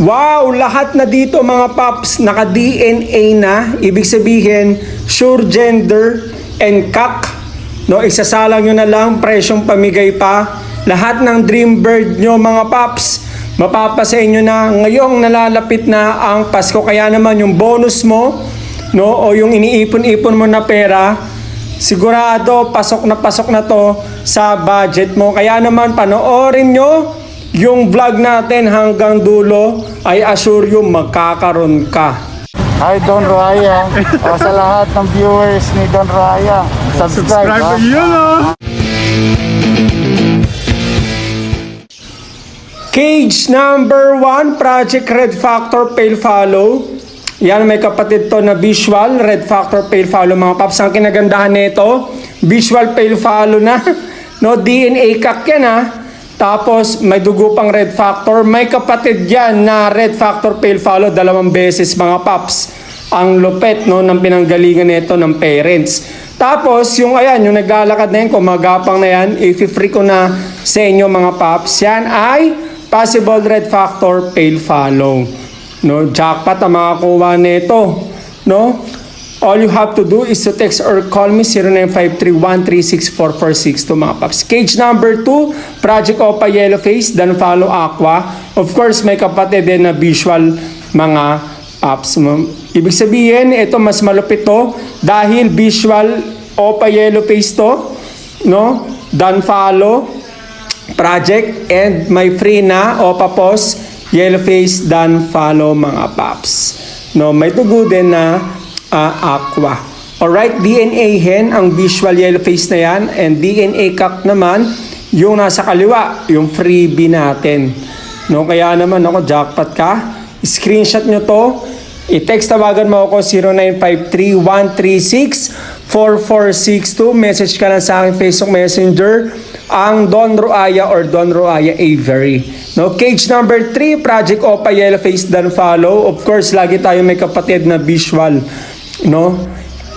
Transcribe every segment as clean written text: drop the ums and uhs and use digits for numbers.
Wow, lahat na dito mga paps, naka-DNA na. Ibig sabihin, sure gender and kak. No, isasalang nyo na lang, presyong pamigay pa. Lahat ng dream bird nyo mga paps, mapapasa inyo na ngayong nalalapit na ang Pasko. Kaya naman yung bonus mo, no, o yung iniipon-ipon mo na pera, sigurado pasok na to sa budget mo. Kaya naman panoorin nyo yung vlog natin hanggang dulo, ay assure you magkakaroon ka. Hi Don Raya. O sa lahat ng viewers ni Don Raya, subscribe ha? Cage number 1, Project Red Factor Pale Follow. Yan, may kapatid to na visual Red Factor Pale Follow mga paps. Ang kinagandahan nito, visual Pale Follow na. No, DNA kak yan ha. Tapos may dugo pang Red Factor. May kapatid yan na Red Factor Pale Follow 2 beses mga paps. Ang lupet no ng pinanggalingan nito ng parents. Tapos yung ayan, yung naglalakad na yan, kumagapang na yan, i-free ko na sa inyo mga paps. Yan ay possible Red Factor Pale Follow. No, jackpot ang makakuha nito. No? All you have to do is to text or call me 0953-136-4462 mga paps. Cage number 2, Project Opa Yellowface, then follow Aqua. Of course, may kapatid din na visual mga paps. Ibig sabihin, ito mas malupit to dahil visual Opa Yellowface to, no? Then follow Project and may free na Opa Pos Yellowface, then follow mga paps. No, may tugo din na Aqua. Alright, DNA hen ang visual Yellowface na yan, and DNA kak naman yung nasa kaliwa, yung freebie natin. No, kaya naman ako, jackpot ka. Screenshot nyo to, i-text tawagan mo ako 0953-136-4462. Message ka lang sa aking Facebook Messenger, ang Don Roaya or Don Roaya Avery. No, cage number 3, Project Opa Yellowface, then follow. Of course, lagi tayo may kapatid na visual. No?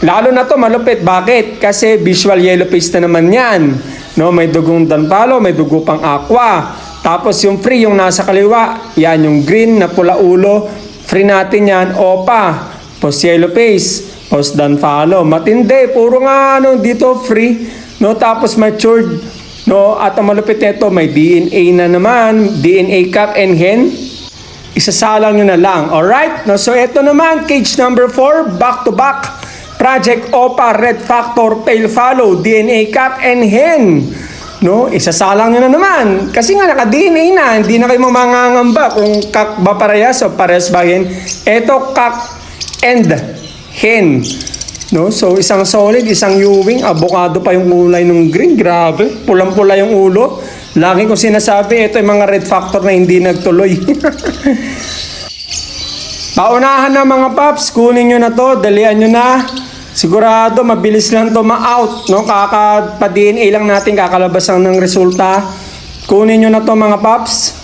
Lalo na to malupit. Bakit? Kasi visual Yellowface na naman yan. No, may dugong danpalo, may dugo pang Aqua. Tapos yung free, yung nasa kaliwa, yan yung green na pula ulo. Free natin yan, Opa, post Yellowface, post danpalo. Matindi, puro nga ano dito free. No, tapos matured. No, at ang malupit nito, may DNA na naman, DNA cup and hen. Isasalang nyo na lang. Alright? No, so ito naman, cage number 4, back to back. Project Opa Red Factor Pale Follow, DNA Cup and Hen. No, isasalang nyo na naman. Kasi nga naka-DNA na, hindi na kayo mamangangamba kung kak ba parehas o parehas ba hen. Ito kak and hen. No, so isang solid, isang Ewing, avocado pa yung kulay ng green. Grabe, pulang-pula yung ulo. Lagi ko sinasabi, ito yung mga Red Factor na hindi nagtuloy. Paunahan na mga paps, kunin nyo na to, dalian nyo na. Sigurado, mabilis lang to ma-out. No? Kaka-DNA lang natin, kakalabas lang ng resulta. Kunin nyo na to mga paps.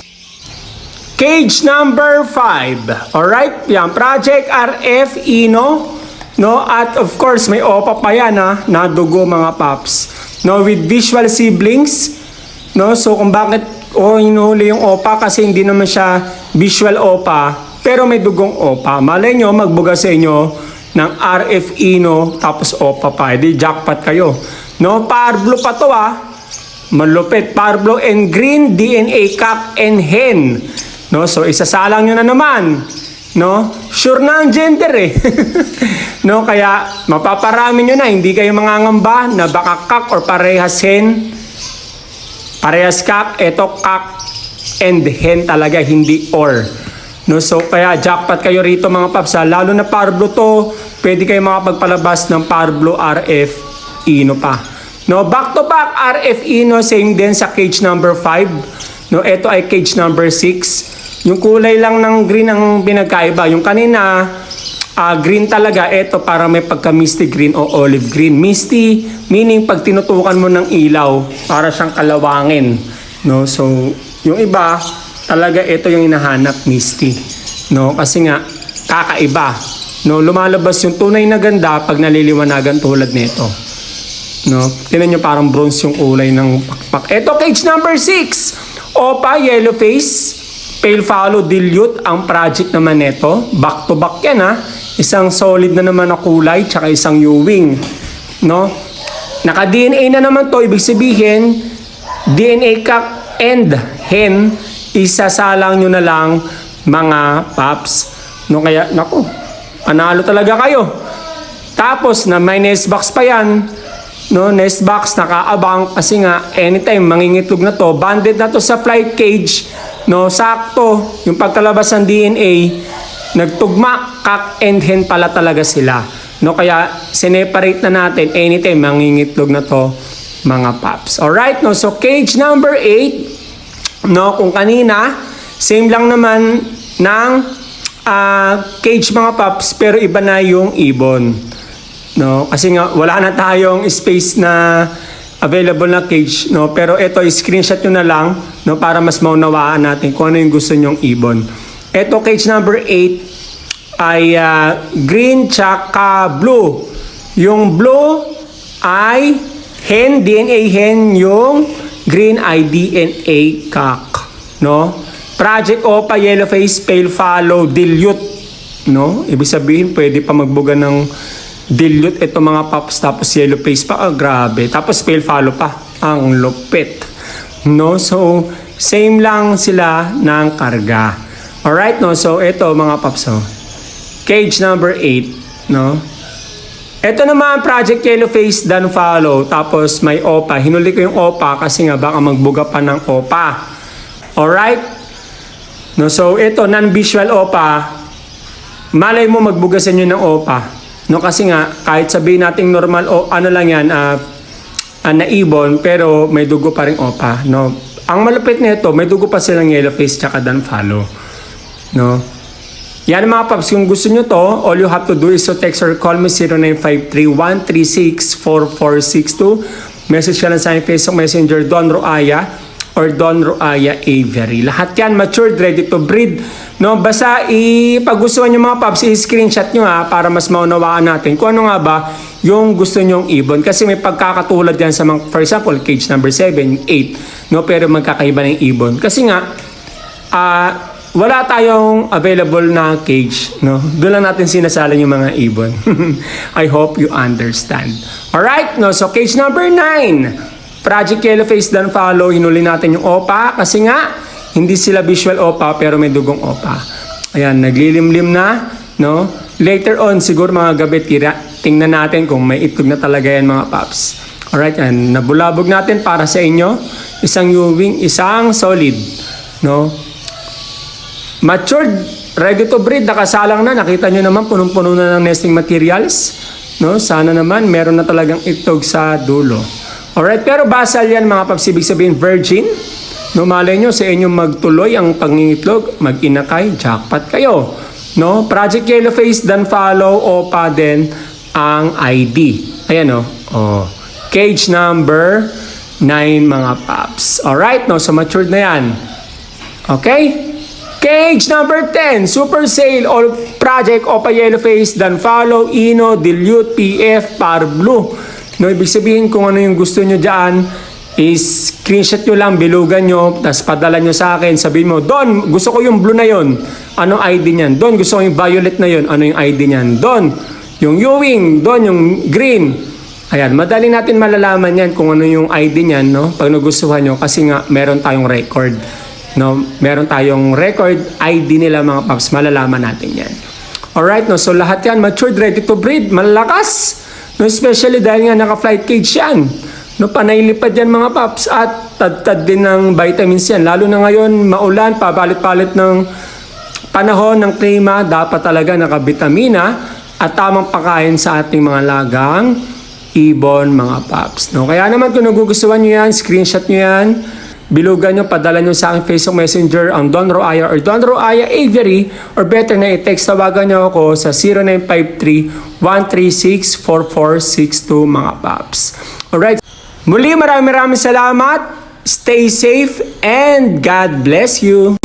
Cage number 5. Alright, yan, Project RF Ino. No? At of course, may Opa pa yan ha, na dugo mga paps. No? With visual siblings. No, so kung bakit inuhuli yung Opa, kasi hindi naman siya visual Opa, pero may dugong Opa. Malay nyo, magbuga sa inyo ng RF Ino, tapos Opa pa. Di jackpot kayo. No, Power Blue pa to malupit. Power Blue and green, DNA Cup and hen. No, so isasalang nyo na naman. No, sure na ang gender no, kaya mapaparami nyo na, hindi kayo mangangamba na baka kak or parehas hen. Parehas kak, eto kak and hen talaga, hindi or. No, so kaya jackpot kayo rito mga paps. Lalo na Power Blue to, pwede kayo makapagpalabas ng Power Blue RF Ino pa. No, back to back RF Ino, same din sa cage number 5. No, ito ay cage number 6. Yung kulay lang ng green ang pinagkaiba. Yung kanina green talaga, ito para may pagka misty green o olive green. Misty meaning pag tinutukan mo ng ilaw, para siyang kalawangin. No, so yung iba talaga ito yung hinahanap, misty. No, kasi nga kakaiba. No, lumalabas yung tunay na ganda pag naliliwanagan tulad nito. No, tingnan nyo parang bronze yung kulay ng pakpak. Ito cage number 6, Opa Yellowface. Pale Follow Dilute ang project naman nito. Back to back yan ha. Isang solid na naman na kulay tsaka isang Ewing. No? Naka-DNA na naman to. Ibig sabihin, DNA cock and hen, isasalang nyo na lang mga paps. No? Kaya, naku, panalo talaga kayo. Tapos, na may nest box pa yan. No, nest box, nakaabang kasi nga anytime mangingitlog na to, banded na to sa flight cage, no, sakto yung pagkalabas ng DNA, nagtugma, cock and hen pala talaga sila, no, kaya sineparate na natin anytime mangingitlog na to mga paps. Alright, no, so cage number 8, no, kung kanina same lang naman ng cage mga paps, pero iba na yung ibon. No, kasi nga wala na tayong space na available na cage, no, pero ito screenshot nyo na lang, no, para mas maunawaan natin kung ano yung gusto nyong ibon. Ito cage number 8 ay green tsaka blue. Yung blue ay hen, DNA hen, yung green ay DNA cock, no. Project Opa Yellowface Pale Follow Dilute, no, ibig sabihin pwede pa magbuga ng dilute ito mga paps, tapos yellow face pa, grabe, tapos pale follow pa, ang lupit, no, so same lang sila ng karga. Alright, no, so ito mga paps, oh, cage number 8, no, ito naman project yellow face dan follow, tapos may opa, hinuli ko yung opa kasi nga baka magbuga pa ng opa. Alright, no, so ito non-visual opa, malay mo magbugasan nyo ng opa. No, kasi nga kahit sabihin nating normal o ano lang yan na ibon, pero may dugo pa ring opa, no. Ang malupit nito, may dugo pa silang yellow face tsaka dan follow, no. Yan mga paps, kung gusto nyo to, all you have to do is to text or call me 0953-136-4462. Message ka lang sa aking Facebook Messenger Don Roaya or Don Roaya Avery. Lahat yan matured, ready to breed, no. Basta ipag-gustuhan nyo mga paps, i-screenshot nyo ha, para mas maunawaan natin kung ano nga ba yung gusto nyong ibon, kasi may pagkakatulad yan sa mga, for example, cage number 7, 8, no, pero magkakaiba ng ibon kasi nga wala tayong available na cage, no. Doon lang natin sinasalan yung mga ibon. I hope you understand. Alright, no, so cage number 9, Project Yellowface dan follow, hinuli natin yung opa kasi nga hindi sila visual opa pero may dugong opa. Ayan, naglilimlim na, no? Later on, siguro mga gabi, tingnan natin kung may itlog na talaga yan mga paps. Alright, yan, nabulabog natin para sa inyo. Isang Ewing, isang solid, no? Matured, ready to breed, nakasalang na. Nakita nyo naman, punong-puno na ng nesting materials, no? Sana naman, meron na talagang itlog sa dulo. Alright, pero basal yan mga paps, ibig sabihin virgin. No, malay nyo sa inyong magtuloy ang pangingitlog, mag-inakay, jackpot kayo. No, Project Yellowface dan follow, opa din ang ID. Ayan, oh. Cage number 9 mga paps. Alright, no, so matured na yan. Okay? Cage number 10, Super Sale All Project Opa Yellowface dan follow, Ino, Dilute, PF, Par Blue. No, ibig sabihin kung ano yung gusto nyo dyan, is screenshot nyo lang, bilugan nyo, tapos padala nyo sa akin, sabihin mo, Don, gusto ko yung blue na yon, anong ID niyan? Don, gusto ko yung violet na yon, ano yung ID niyan? Don, yung Ewing, Don, yung green. Ayan, madali natin malalaman yan kung ano yung ID niyan, no? Pag nagustuhan nyo, kasi nga meron tayong record, no? Meron tayong record, ID nila mga paps, malalaman natin yan. Alright, no? So lahat yan, matured, ready to breed, malalakas. No, especially dahil nga naka-flight cage yan. No, panailipad yan mga paps at tad-tad din ng vitamins yan. Lalo na ngayon, maulan, pabalit-palit ng panahon ng klima, dapat talaga nakabitamina at tamang pagkain sa ating mga lagang ibon mga paps. No, kaya naman kung nagugustuhan nyo yan, screenshot nyo yan, bilugan nyo, padala nyo sa aking Facebook Messenger ang Don Roaya or Don Roaya Avery, or better na i-text, tawagan nyo ako sa 0953-136-4462 mga paps. Alright, muli maraming salamat, stay safe and God bless you.